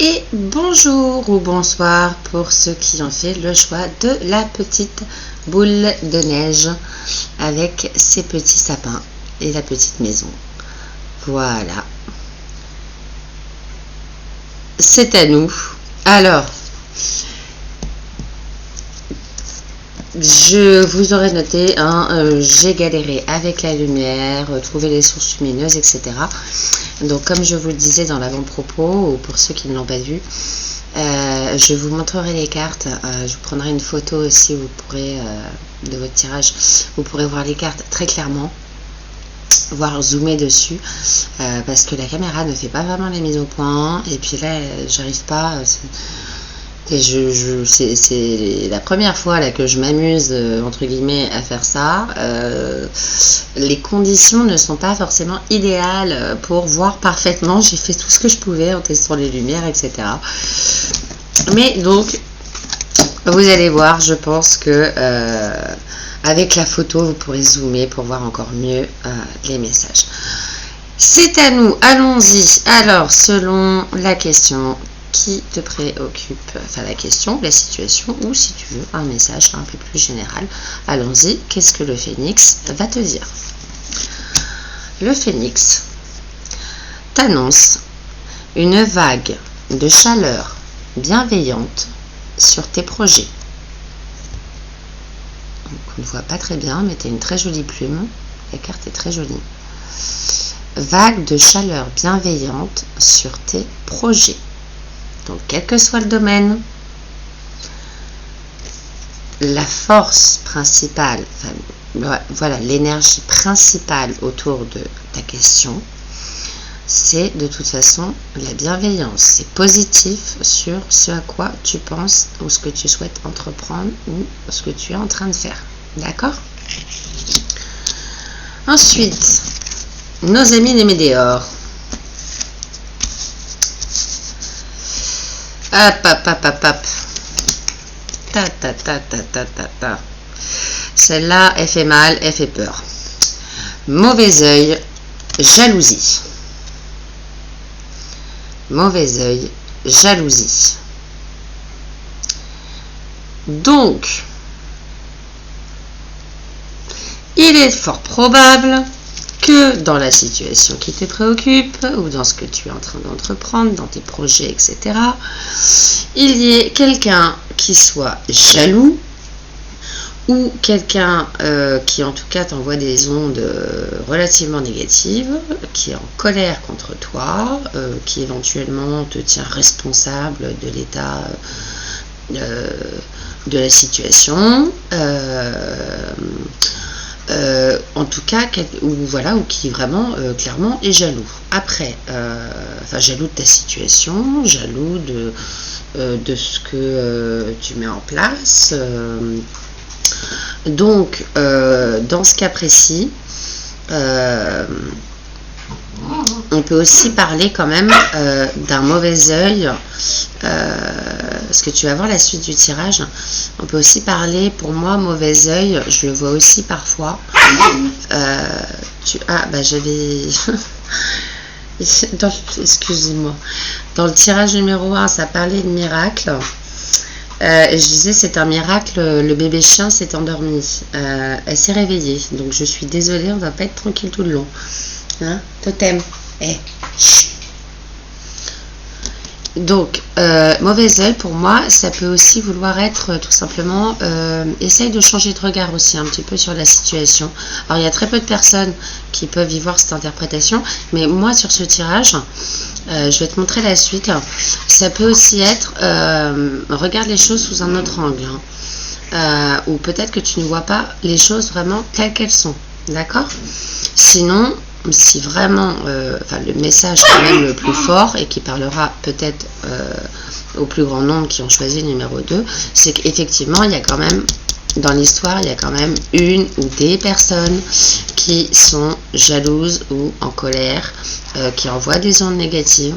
Et bonjour ou bonsoir pour ceux qui ont fait le choix de la petite boule de neige avec ses petits sapins et la petite maison. Voilà. C'est à nous. Alors, je vous aurais noté, j'ai galéré avec la lumière, trouver les sources lumineuses, etc. Donc, comme je vous le disais dans l'avant-propos, ou pour ceux qui ne l'ont pas vu, je vous montrerai les cartes. Je vous prendrai une photo aussi, vous pourrez, de votre tirage, vous pourrez voir les cartes très clairement, voire zoomer dessus, parce que la caméra ne fait pas vraiment la mise au point. Et puis là, j'arrive pas. Et c'est la première fois là que je m'amuse entre guillemets à faire ça. Les conditions ne sont pas forcément idéales pour voir parfaitement. J'ai fait tout ce que je pouvais en testant les lumières, etc. Mais donc, vous allez voir, je pense que avec la photo, vous pourrez zoomer pour voir encore mieux les messages. C'est à nous, allons-y. Alors, selon la question qui te préoccupe, enfin la question, la situation, ou si tu veux un message un peu plus général, allons-y. Qu'est-ce que le phénix va te dire? Le phénix t'annonce une vague de chaleur bienveillante sur tes projets. Donc, on ne voit pas très bien, mais tu as une très jolie plume. La carte est très jolie. Vague de chaleur bienveillante sur tes projets. Donc, quel que soit le domaine, la force principale, enfin, voilà, l'énergie principale autour de ta question, c'est de toute façon la bienveillance. C'est positif sur ce à quoi tu penses ou ce que tu souhaites entreprendre ou ce que tu es en train de faire. D'accord? Ensuite, nos amis les météores. Hop, hop, hop, hop, hop. Ta, ta, ta, ta, ta, ta, ta. Celle-là, elle fait mal, elle fait peur. Mauvais œil, jalousie. Mauvais œil, jalousie. Donc, il est fort probable que dans la situation qui te préoccupe ou dans ce que tu es en train d'entreprendre, dans tes projets, etc., il y ait quelqu'un qui soit jaloux ou quelqu'un qui en tout cas t'envoie des ondes relativement négatives, qui est en colère contre toi, qui éventuellement te tient responsable de l'état de la situation, en tout cas, ou qui vraiment clairement est jaloux. Après, jaloux de ta situation, jaloux de ce que tu mets en place. Donc, dans ce cas précis, on peut aussi parler quand même d'un mauvais œil, parce que tu vas voir la suite du tirage. On peut aussi parler, pour moi, mauvais œil, je le vois aussi parfois. J'avais... Excusez-moi. Dans le tirage numéro 1, ça parlait de miracle. Je disais, c'est un miracle, le bébé chien s'est endormi. Elle s'est réveillée. Donc, je suis désolée, on va pas être tranquille tout le long. Hein, totem. Donc, mauvais œil, pour moi, ça peut aussi vouloir être tout simplement, essaye de changer de regard aussi un petit peu sur la situation. Alors, il y a très peu de personnes qui peuvent y voir cette interprétation, mais moi, sur ce tirage, je vais te montrer la suite. Ça peut aussi être, regarde les choses sous un autre angle, ou peut-être que tu ne vois pas les choses vraiment telles qu'elles sont. D'accord? Sinon, si vraiment, le message quand même le plus fort et qui parlera peut-être au plus grand nombre qui ont choisi le numéro 2, c'est qu'effectivement, il y a quand même, dans l'histoire, il y a quand même une ou des personnes qui sont jalouses ou en colère, qui envoient des ondes négatives.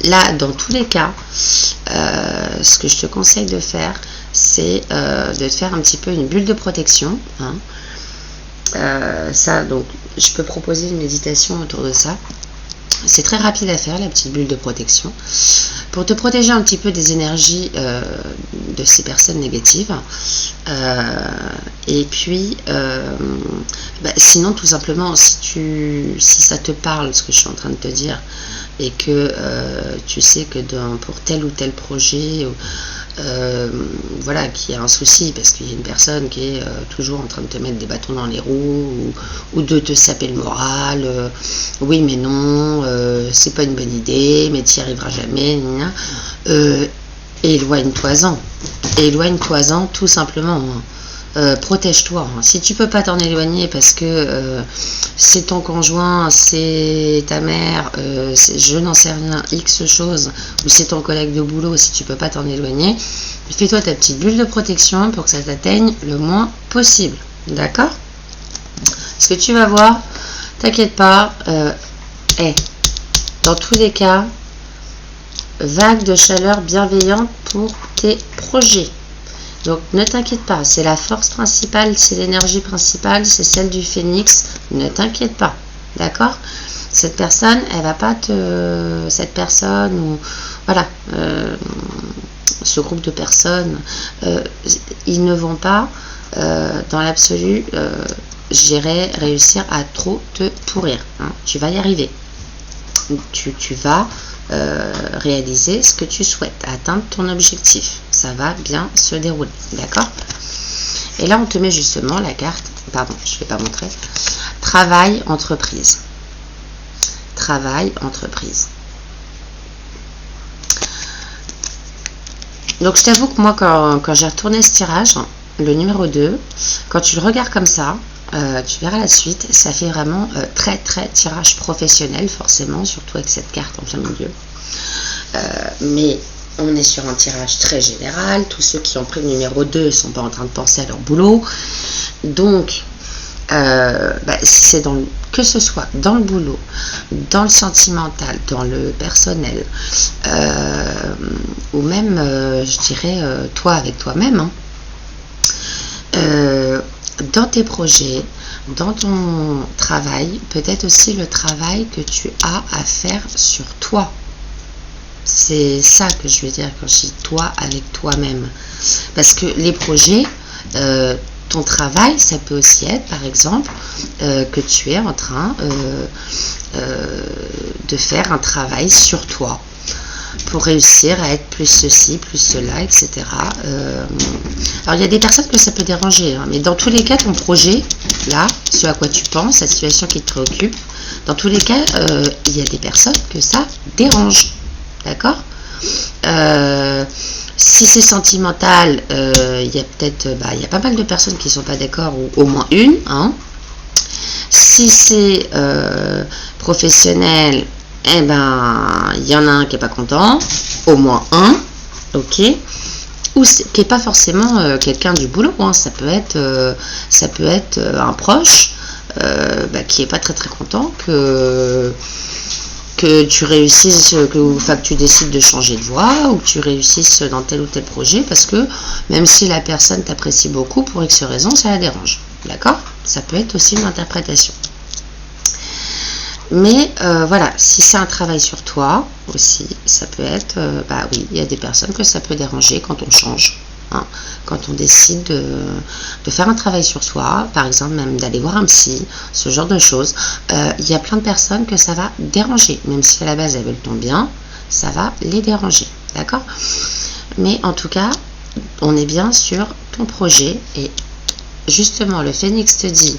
Là, dans tous les cas, ce que je te conseille de faire, c'est de te faire un petit peu une bulle de protection, hein. Donc, je peux proposer une méditation autour de ça. C'est très rapide à faire, la petite bulle de protection. Pour te protéger un petit peu des énergies de ces personnes négatives. Et puis, sinon, tout simplement, si ça te parle, ce que je suis en train de te dire, et que tu sais que pour tel ou tel projet, voilà, qu'il y a un souci parce qu'il y a une personne qui est toujours en train de te mettre des bâtons dans les roues ou de te saper le moral, oui mais non, c'est pas une bonne idée, mais tu n'y arriveras jamais, éloigne-toi-en tout simplement, hein. Protège-toi, hein. Si tu peux pas t'en éloigner parce que c'est ton conjoint, c'est ta mère, je n'en sais rien, X chose, ou c'est ton collègue de boulot, si tu peux pas t'en éloigner, fais-toi ta petite bulle de protection pour que ça t'atteigne le moins possible, d'accord? Ce que tu vas voir, t'inquiète pas, dans tous les cas, vague de chaleur bienveillante pour tes projets. Donc ne t'inquiète pas, c'est la force principale, c'est l'énergie principale, c'est celle du phénix, ne t'inquiète pas, d'accord? Cette personne, elle va pas cette personne, ou voilà, ce groupe de personnes, ils ne vont pas, dans l'absolu, réussir à trop te pourrir, hein. Tu vas y arriver. Tu vas réaliser ce que tu souhaites, atteindre ton objectif. Ça va bien se dérouler, d'accord? Et là, on te met justement la carte, pardon, je ne vais pas montrer, travail, entreprise. Travail, entreprise. Donc, je t'avoue que moi, quand j'ai retourné ce tirage, le numéro 2, quand tu le regardes comme ça, tu verras la suite, ça fait vraiment très tirage professionnel, forcément, surtout avec cette carte en plein milieu. Mais on est sur un tirage très général, tous ceux qui ont pris le numéro 2 ne sont pas en train de penser à leur boulot. Donc, si c'est que ce soit dans le boulot, dans le sentimental, dans le personnel, ou même, je dirais, toi avec toi-même, hein, dans tes projets, dans ton travail, peut-être aussi le travail que tu as à faire sur toi. C'est ça que je veux dire quand je dis toi avec toi-même. Parce que les projets, ton travail, ça peut aussi être, par exemple, que tu es en train de faire un travail sur toi pour réussir à être plus ceci, plus cela, etc. Alors, il y a des personnes que ça peut déranger, hein, mais dans tous les cas, ton projet, là, ce à quoi tu penses, la situation qui te préoccupe, dans tous les cas, il y a des personnes que ça dérange. D'accord? Si c'est sentimental, il y a peut-être, il y a pas mal de personnes qui ne sont pas d'accord, ou au moins une, hein. Si c'est professionnel, eh ben, il y en a un qui n'est pas content, au moins un, ok, ou qui n'est pas forcément quelqu'un du boulot, hein. Ça peut être un proche qui n'est pas très content que tu réussisses, que tu décides de changer de voie, ou que tu réussisses dans tel ou tel projet, parce que même si la personne t'apprécie beaucoup, pour X raison, ça la dérange. D'accord? Ça peut être aussi une interprétation. Mais voilà, si c'est un travail sur toi aussi, ça peut être, oui, il y a des personnes que ça peut déranger quand on change, hein, quand on décide de faire un travail sur soi, par exemple même d'aller voir un psy, ce genre de choses. Il y a plein de personnes que ça va déranger, même si à la base elles veulent ton bien, ça va les déranger, d'accord? Mais en tout cas, on est bien sur ton projet, et justement le Phénix te dit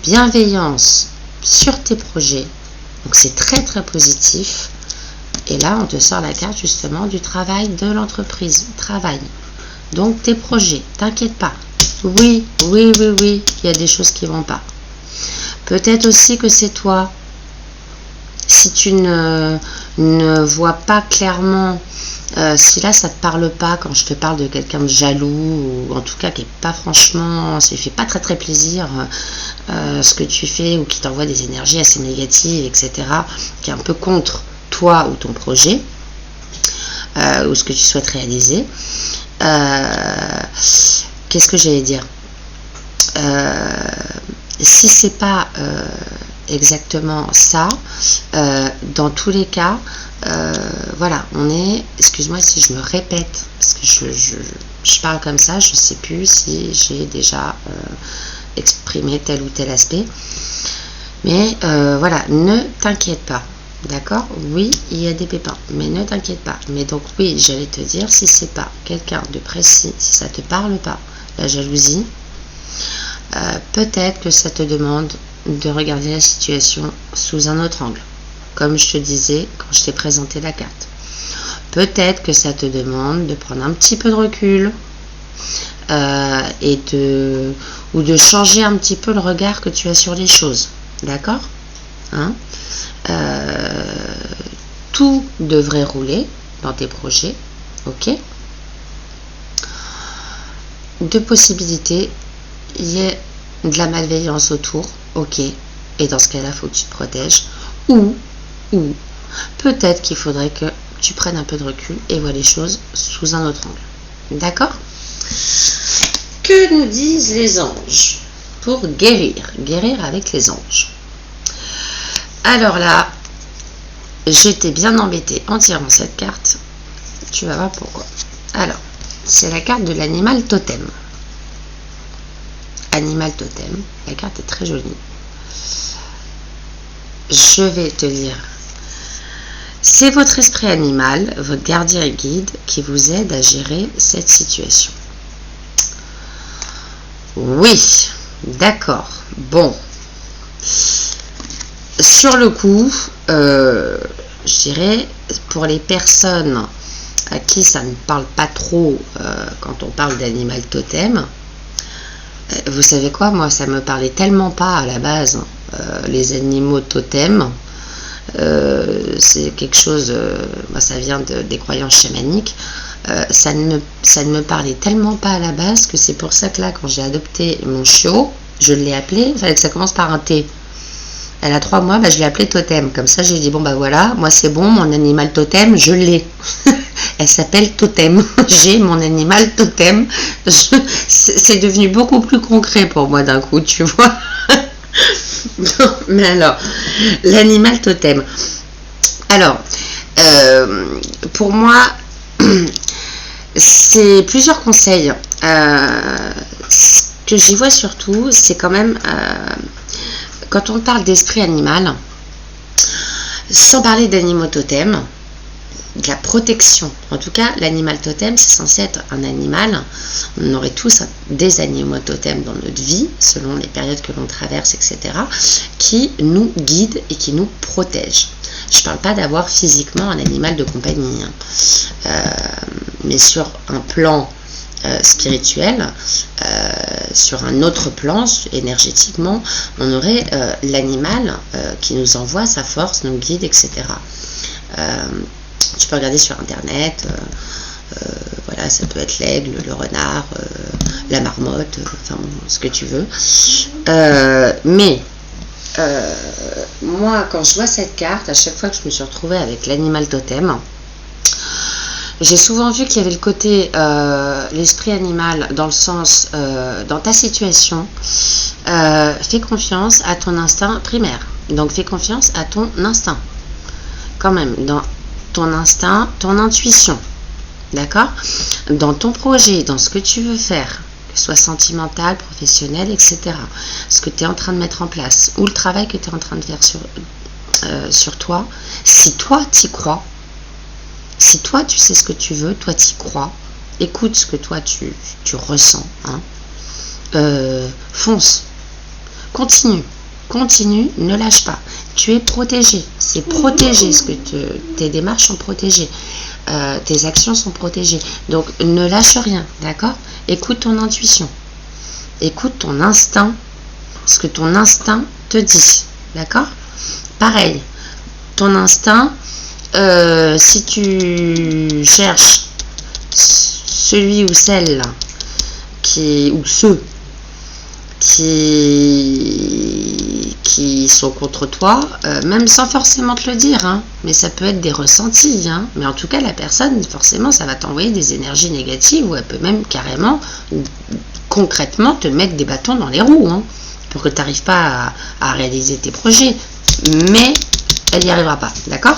bienveillance sur tes projets, donc c'est très positif. Et là on te sort la carte justement du travail, de l'entreprise, travail, donc tes projets, t'inquiète pas, oui, il y a des choses qui vont pas. Peut-être aussi que c'est toi, si tu ne vois pas clairement, si là ça te parle pas, quand je te parle de quelqu'un de jaloux, ou en tout cas qui est pas franchement, ça lui fait pas très plaisir ce que tu fais, ou qui t'envoie des énergies assez négatives, etc., qui est un peu contre toi ou ton projet, ou ce que tu souhaites réaliser, qu'est-ce que j'allais dire, si c'est pas exactement ça, dans tous les cas, voilà, on est, excuse-moi si je me répète, parce que je parle comme ça, je sais plus si j'ai déjà exprimé tel ou tel aspect, mais voilà, ne t'inquiète pas, d'accord? Oui, il y a des pépins, mais ne t'inquiète pas. Mais donc oui, j'allais te dire, si c'est pas quelqu'un de précis, si ça te parle pas, la jalousie, peut-être que ça te demande de regarder la situation sous un autre angle, comme je te disais quand je t'ai présenté la carte. Peut-être que ça te demande de prendre un petit peu de recul ou de changer un petit peu le regard que tu as sur les choses, d'accord, hein? Tout devrait rouler dans tes projets, ok? Deux possibilités, il y a de la malveillance autour, ok, et dans ce cas-là, il faut que tu te protèges, ou peut-être qu'il faudrait que tu prennes un peu de recul et vois les choses sous un autre angle, d'accord? Que nous disent les anges pour guérir avec les anges? Alors là, j'étais bien embêtée en tirant cette carte, tu vas voir pourquoi. Alors, c'est la carte de l'animal totem. Animal totem, la carte est très jolie. Je vais te lire. C'est votre esprit animal, votre gardien et guide qui vous aide à gérer cette situation. Oui, d'accord. Bon. Sur le coup, je dirais, pour les personnes à qui ça ne parle pas trop quand on parle d'animal totem, vous savez quoi, moi ça me parlait tellement pas à la base, les animaux totems, c'est quelque chose, ça vient des croyances chamaniques, ça ne me parlait tellement pas à la base que c'est pour ça que là, quand j'ai adopté mon chiot, je l'ai appelé, il fallait que ça commence par un T. Elle a 3 mois, je l'ai appelée Totem. Comme ça, j'ai dit, bon, voilà, moi c'est bon, mon animal totem, je l'ai. Elle s'appelle Totem. J'ai mon animal totem. C'est devenu beaucoup plus concret pour moi d'un coup, tu vois. Non, mais alors, l'animal totem. Alors, pour moi, c'est plusieurs conseils. Ce que j'y vois surtout, c'est quand même... quand on parle d'esprit animal, sans parler d'animaux totems, de la protection, en tout cas l'animal totem c'est censé être un animal, on aurait tous des animaux totems dans notre vie, selon les périodes que l'on traverse, etc., qui nous guident et qui nous protègent. Je ne parle pas d'avoir physiquement un animal de compagnie, mais sur un plan spirituel, sur un autre plan énergétiquement, on aurait l'animal qui nous envoie sa force, nous guide, etc. Tu peux regarder sur internet, voilà, ça peut être l'aigle, le renard, la marmotte, enfin ce que tu veux. Mais moi, quand je vois cette carte, à chaque fois que je me suis retrouvée avec l'animal totem, j'ai souvent vu qu'il y avait le côté l'esprit animal dans le sens dans ta situation, fais confiance à ton instinct primaire. Donc fais confiance à ton instinct. Quand même, dans ton instinct, ton intuition. D'accord? Dans ton projet, dans ce que tu veux faire, que ce soit sentimental, professionnel, etc. Ce que tu es en train de mettre en place, ou le travail que tu es en train de faire sur toi, si toi t'y crois, si toi tu sais ce que tu veux, toi t'y crois, écoute ce que toi tu ressens, hein, fonce, continue, ne lâche pas, tu es protégé, c'est protégé, ce que tes démarches sont protégées, tes actions sont protégées, donc ne lâche rien, d'accord? Écoute ton intuition, écoute ton instinct, ce que ton instinct te dit, d'accord? Pareil, ton instinct, si tu cherches celui ou celle ou ceux qui sont contre toi, même sans forcément te le dire, hein, mais ça peut être des ressentis, hein, mais en tout cas la personne, forcément, ça va t'envoyer des énergies négatives, ou elle peut même carrément, concrètement, te mettre des bâtons dans les roues, hein. pour que tu n'arrives pas à réaliser tes projets. Mais elle n'y arrivera pas, d'accord?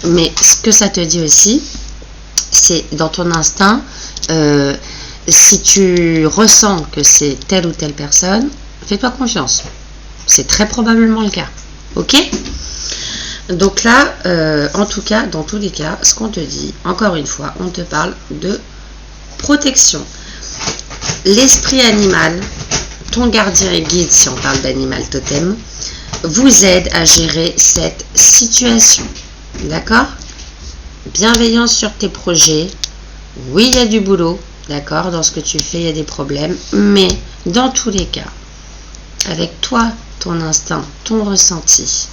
Mais ce que ça te dit aussi, c'est dans ton instinct, si tu ressens que c'est telle ou telle personne, fais-toi confiance. C'est très probablement le cas. Ok? Donc là, en tout cas, dans tous les cas, ce qu'on te dit, encore une fois, on te parle de protection. L'esprit animal, ton gardien et guide, si on parle d'animal totem, vous aide à gérer cette situation. D'accord? Bienveillance sur tes projets. Oui, il y a du boulot. D'accord? Dans ce que tu fais, il y a des problèmes. Mais dans tous les cas, avec toi, ton instinct, ton ressenti,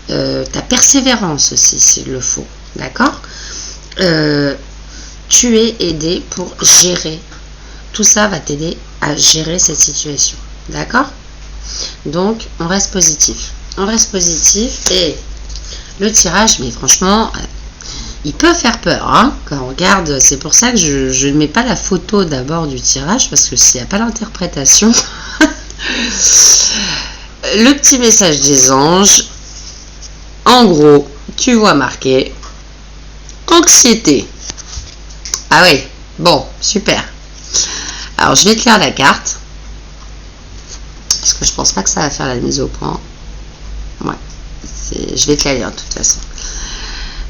ta persévérance aussi, s'il le faut. D'accord? Tu es aidé pour gérer. Tout ça va t'aider à gérer cette situation. D'accord? Donc, on reste positif. On reste positif et le tirage, mais franchement, il peut faire peur. Hein, quand on regarde, c'est pour ça que je ne mets pas la photo d'abord du tirage parce que s'il n'y a pas l'interprétation, le petit message des anges, en gros, tu vois marqué anxiété. Ah oui, bon, super. Alors, je vais te lire la carte. Parce que je pense pas que ça va faire la mise au point. Ouais, je vais te la lire de toute façon.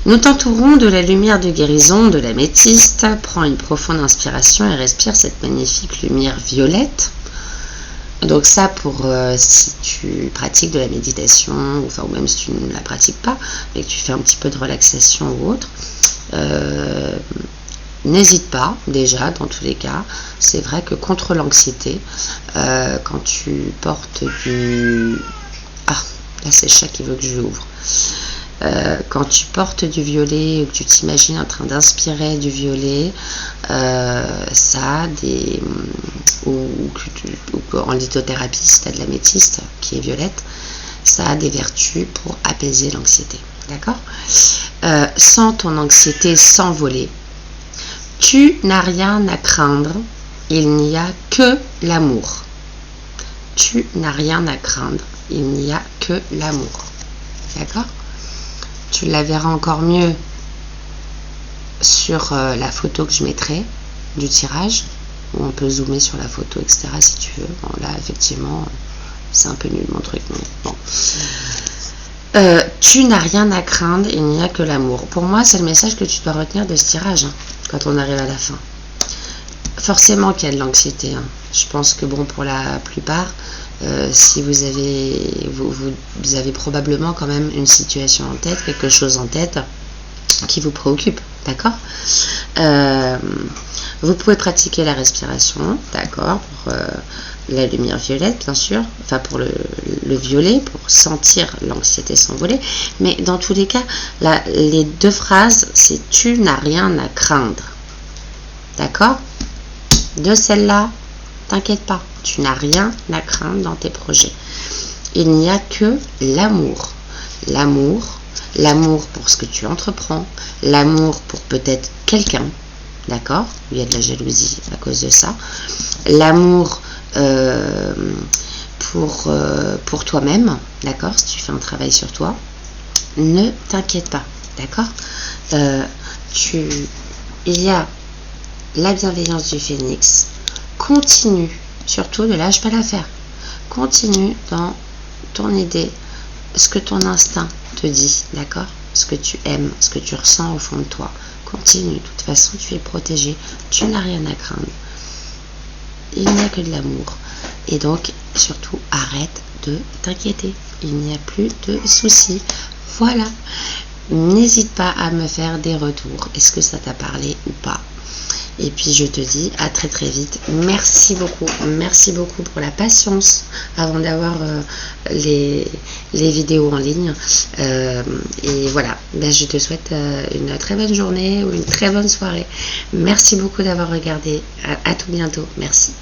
Nous t'entourons de la lumière de guérison de l'améthyste. Prends une profonde inspiration et respire cette magnifique lumière violette. Donc ça, pour si tu pratiques de la méditation, enfin, ou même si tu ne la pratiques pas, mais que tu fais un petit peu de relaxation ou autre, n'hésite pas, déjà, dans tous les cas. C'est vrai que contre l'anxiété, quand tu portes du... Ah, là c'est le chat qui veut que je l'ouvre. Quand tu portes du violet ou que tu t'imagines en train d'inspirer du violet, ça a des... ou en lithothérapie, si tu as de l'améthyste qui est violette, ça a des vertus pour apaiser l'anxiété. D'accord? Sans ton anxiété s'envoler, tu n'as rien à craindre, il n'y a que l'amour. Tu n'as rien à craindre, il n'y a que l'amour. D'accord? Tu la verras encore mieux sur la photo que je mettrai du tirage, où on peut zoomer sur la photo, etc. si tu veux. Bon, là, effectivement, c'est un peu nul mon truc, mais bon. Tu n'as rien à craindre, il n'y a que l'amour. Pour moi, c'est le message que tu dois retenir de ce tirage, hein, quand on arrive à la fin. Forcément qu'il y a de l'anxiété. Hein. Je pense que bon, pour la plupart, si vous avez probablement quand même une situation en tête, quelque chose en tête qui vous préoccupe, d'accord? Vous pouvez pratiquer la respiration, d'accord, pour la lumière violette, bien sûr, enfin pour le violet, pour sentir l'anxiété s'envoler. Mais dans tous les cas, les deux phrases, c'est « tu n'as rien à craindre ». D'accord? De celle-là, t'inquiète pas, tu n'as rien à craindre dans tes projets. Il n'y a que l'amour. L'amour pour ce que tu entreprends, l'amour pour peut-être quelqu'un, d'accord? Il y a de la jalousie à cause de ça. L'amour pour toi-même, d'accord? Si tu fais un travail sur toi, ne t'inquiète pas, d'accord? Il y a la bienveillance du phénix. Continue, surtout ne lâche pas l'affaire. Continue dans ton idée, ce que ton instinct te dit, d'accord? Ce que tu aimes, ce que tu ressens au fond de toi. Continue, de toute façon tu es protégé, tu n'as rien à craindre. Il n'y a que de l'amour. Et donc, surtout, arrête de t'inquiéter. Il n'y a plus de soucis. Voilà. N'hésite pas à me faire des retours. Est-ce que ça t'a parlé ou pas? Et puis je te dis à très très vite. Merci beaucoup pour la patience avant d'avoir les vidéos en ligne. Et voilà, ben, je te souhaite une très bonne journée ou une très bonne soirée. Merci beaucoup d'avoir regardé. À tout bientôt. Merci.